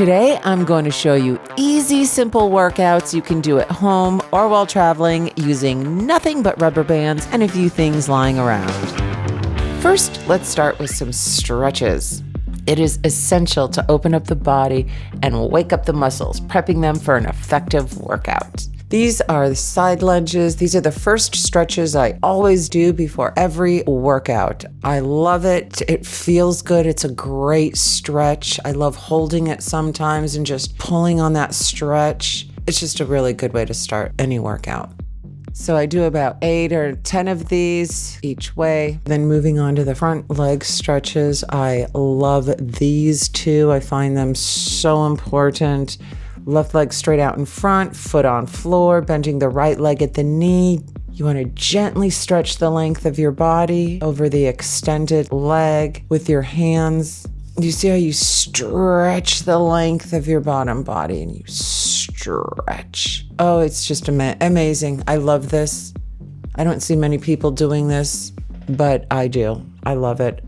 Today, I'm going to show you easy, simple workouts you can do at home or while traveling using nothing but rubber bands and a few things lying around. First, let's start with some stretches. It is essential to open up the body and wake up the muscles, prepping them for an effective workout. These are the side lunges. These are the first stretches I always do before every workout. I love it. It feels good. It's a great stretch. I love holding it sometimes and just pulling on that stretch. It's just a really good way to start any workout. So I do about 8 or 10 of these each way. Then moving on to the front leg stretches. I love these two. I find them so important. Left leg straight out in front, foot on floor, bending the right leg at the knee. You want to gently stretch the length of your body over the extended leg with your hands. You see how you stretch the length of your bottom body and you stretch. Oh, it's just amazing. I love this. I don't see many people doing this, but I do. I love it.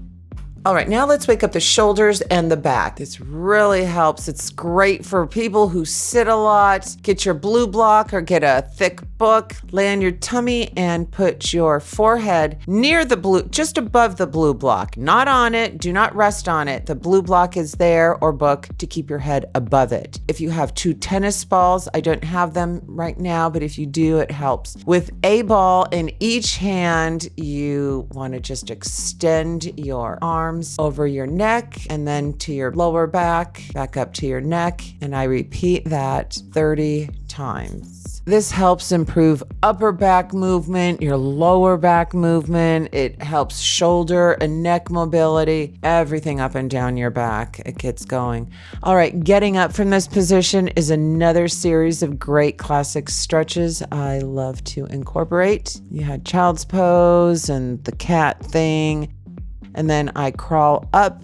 All right, now let's wake up the shoulders and the back. This really helps. It's great for people who sit a lot. Get your blue block or get a thick book, lay on your tummy and put your forehead near the blue, just above the blue block, not on it. Do not rest on it. The blue block is there or book to keep your head above it. If you have 2 tennis balls, I don't have them right now, but if you do, it helps. With a ball in each hand, you want to just extend your arms over your neck and then to your lower back up to your neck. And I repeat that 30 times. This helps improve upper back movement, your lower back movement. It helps shoulder and neck mobility, everything up and down your back. It gets going. All right, getting up from this position is another series of great classic stretches I love to incorporate. You had child's pose and the cat thing. And then I crawl up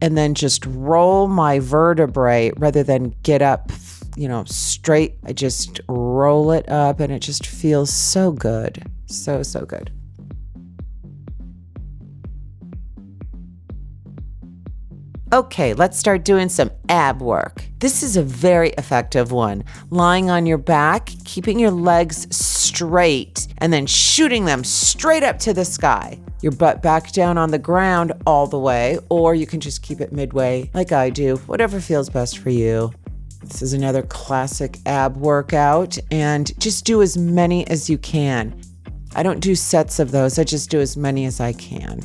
and then just roll my vertebrae rather than get up, straight. I just roll it up and it just feels so good. So good. Okay, let's start doing some ab work. This is a very effective one. Lying on your back, keeping your legs straight, and then shooting them straight up to the sky. Your butt back down on the ground all the way, or you can just keep it midway like I do, whatever feels best for you. This is another classic ab workout, and just do as many as you can. I don't do sets of those, I just do as many as I can.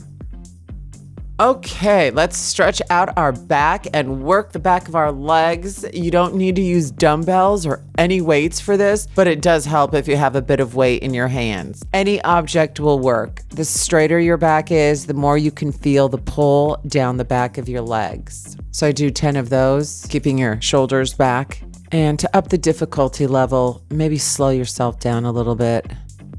Okay, let's stretch out our back and work the back of our legs. You don't need to use dumbbells or any weights for this, but it does help if you have a bit of weight in your hands. Any object will work. The straighter your back is, the more you can feel the pull down the back of your legs. So I do 10 of those, keeping your shoulders back. And to up the difficulty level, maybe slow yourself down a little bit.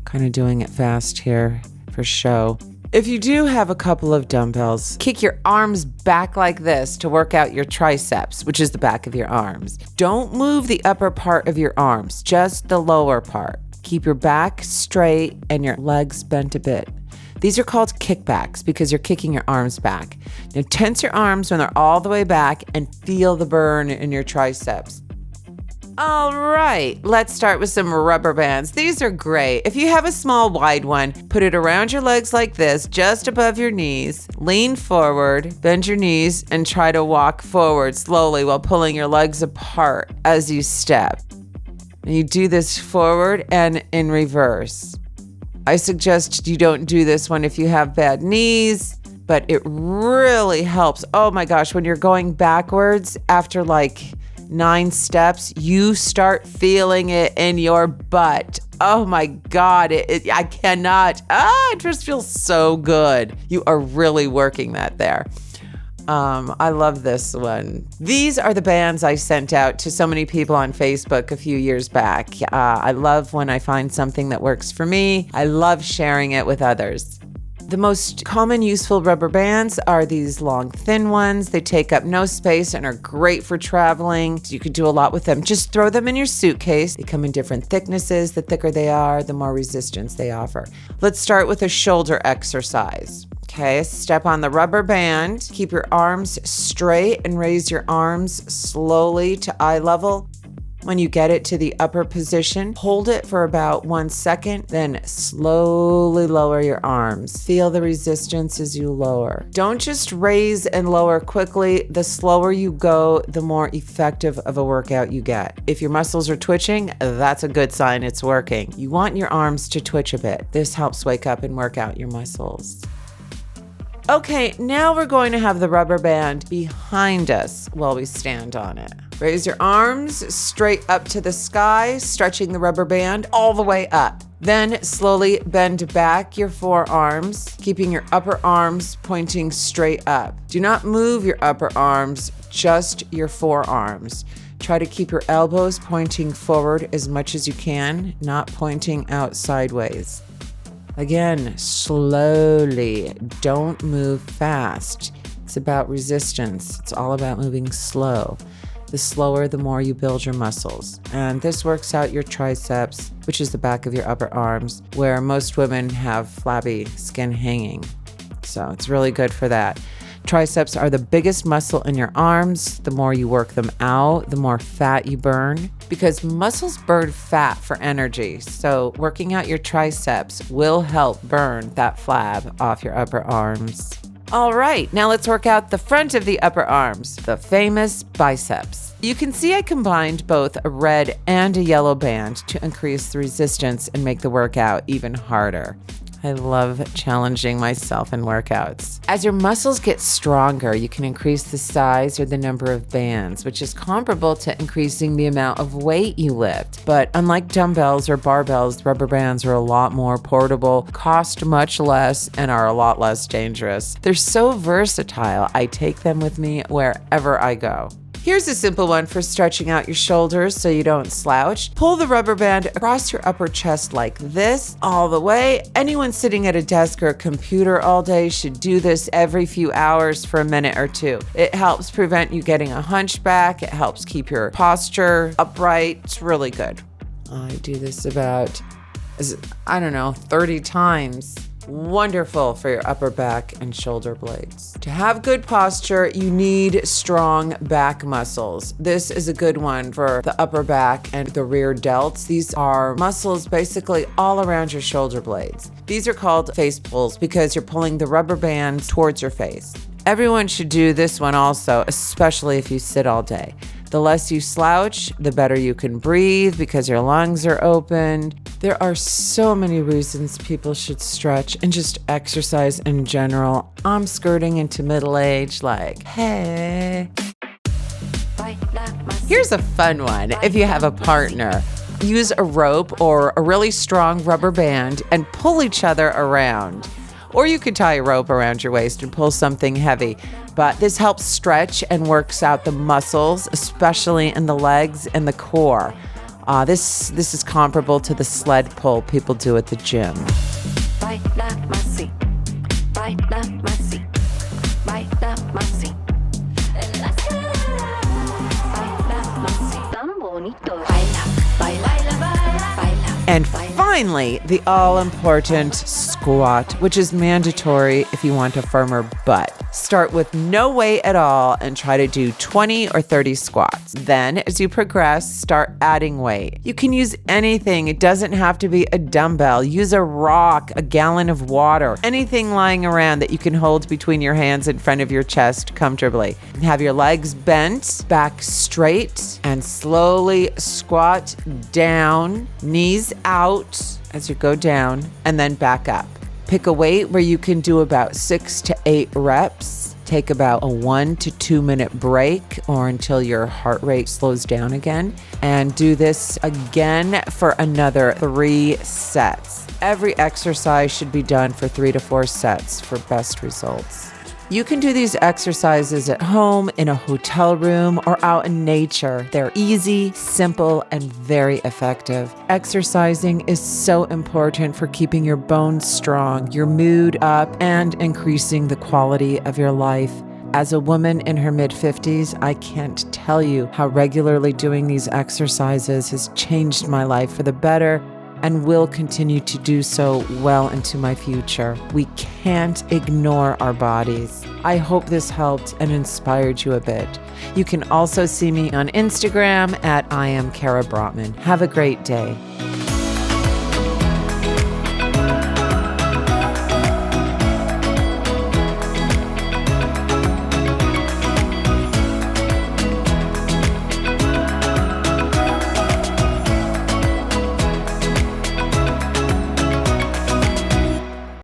Kind of doing it fast here for show. If you do have a couple of dumbbells, kick your arms back like this to work out your triceps, which is the back of your arms. Don't move the upper part of your arms, just the lower part. Keep your back straight and your legs bent a bit. These are called kickbacks because you're kicking your arms back. Now tense your arms when they're all the way back and feel the burn in your triceps. All right, let's start with some rubber bands. These are great. If you have a small wide one, put it around your legs like this, just above your knees. Lean forward, bend your knees, and try to walk forward slowly while pulling your legs apart as you step. You do this forward and in reverse. I suggest you don't do this one if you have bad knees, but it really helps. Oh my gosh, when you're going backwards after 9 steps, you start feeling it in your butt. Oh my God, I cannot. It just feels so good. You are really working that there. I love this one. These are the bands I sent out to so many people on Facebook a few years back. I love when I find something that works for me. I love sharing it with others. The most common useful rubber bands are these long, thin ones. They take up no space and are great for traveling. You could do a lot with them. Just throw them in your suitcase. They come in different thicknesses. The thicker they are, the more resistance they offer. Let's start with a shoulder exercise. Okay, step on the rubber band. Keep your arms straight and raise your arms slowly to eye level. When you get it to the upper position, hold it for about 1 second, then slowly lower your arms. Feel the resistance as you lower. Don't just raise and lower quickly. The slower you go, the more effective of a workout you get. If your muscles are twitching, that's a good sign it's working. You want your arms to twitch a bit. This helps wake up and work out your muscles. Okay, now we're going to have the rubber band behind us while we stand on it. Raise your arms straight up to the sky, stretching the rubber band all the way up. Then slowly bend back your forearms, keeping your upper arms pointing straight up. Do not move your upper arms, just your forearms. Try to keep your elbows pointing forward as much as you can, not pointing out sideways. Again, slowly. Don't move fast. It's about resistance. It's all about moving slow. The slower, the more you build your muscles. And this works out your triceps, which is the back of your upper arms, where most women have flabby skin hanging. So it's really good for that. Triceps are the biggest muscle in your arms. The more you work them out, the more fat you burn, because muscles burn fat for energy. So working out your triceps will help burn that flab off your upper arms. All right, now let's work out the front of the upper arms, the famous biceps. You can see I combined both a red and a yellow band to increase the resistance and make the workout even harder. I love challenging myself in workouts. As your muscles get stronger, you can increase the size or the number of bands, which is comparable to increasing the amount of weight you lift. But unlike dumbbells or barbells, rubber bands are a lot more portable, cost much less, and are a lot less dangerous. They're so versatile, I take them with me wherever I go. Here's a simple one for stretching out your shoulders so you don't slouch. Pull the rubber band across your upper chest like this, all the way. Anyone sitting at a desk or a computer all day should do this every few hours for a minute or two. It helps prevent you getting a hunchback. It helps keep your posture upright. It's really good. I do this about, 30 times. Wonderful for your upper back and shoulder blades. To have good posture, you need strong back muscles. This is a good one for the upper back and the rear delts. These are muscles basically all around your shoulder blades. These are called face pulls because you're pulling the rubber band towards your face. Everyone should do this one also, especially if you sit all day. The less you slouch, the better you can breathe because your lungs are open. There are so many reasons people should stretch and just exercise in general. I'm skirting into middle age like, hey. Here's a fun one if you have a partner. Use a rope or a really strong rubber band and pull each other around. Or you could tie a rope around your waist and pull something heavy. But this helps stretch and works out the muscles, especially in the legs and the core. This is comparable to the sled pull people do at the gym. And finally, the all-important squat, which is mandatory if you want a firmer butt. Start with no weight at all and try to do 20 or 30 squats. Then, as you progress, start adding weight. You can use anything. It doesn't have to be a dumbbell. Use a rock, a gallon of water, anything lying around that you can hold between your hands in front of your chest comfortably. Have your legs bent, back straight, and slowly squat down, knees out as you go down, and then back up. Pick a weight where you can do about 6 to 8 reps. Take about a 1 to 2 minute break or until your heart rate slows down again. And do this again for another 3 sets. Every exercise should be done for 3 to 4 sets for best results. You can do these exercises at home, in a hotel room, or out in nature. They're easy, simple, and very effective. Exercising is so important for keeping your bones strong, your mood up, and increasing the quality of your life. As a woman in her mid-50s, I can't tell you how regularly doing these exercises has changed my life for the better and will continue to do so well into my future. We can't ignore our bodies. I hope this helped and inspired you a bit. You can also see me on Instagram at I am Cara Brotman. Have a great day.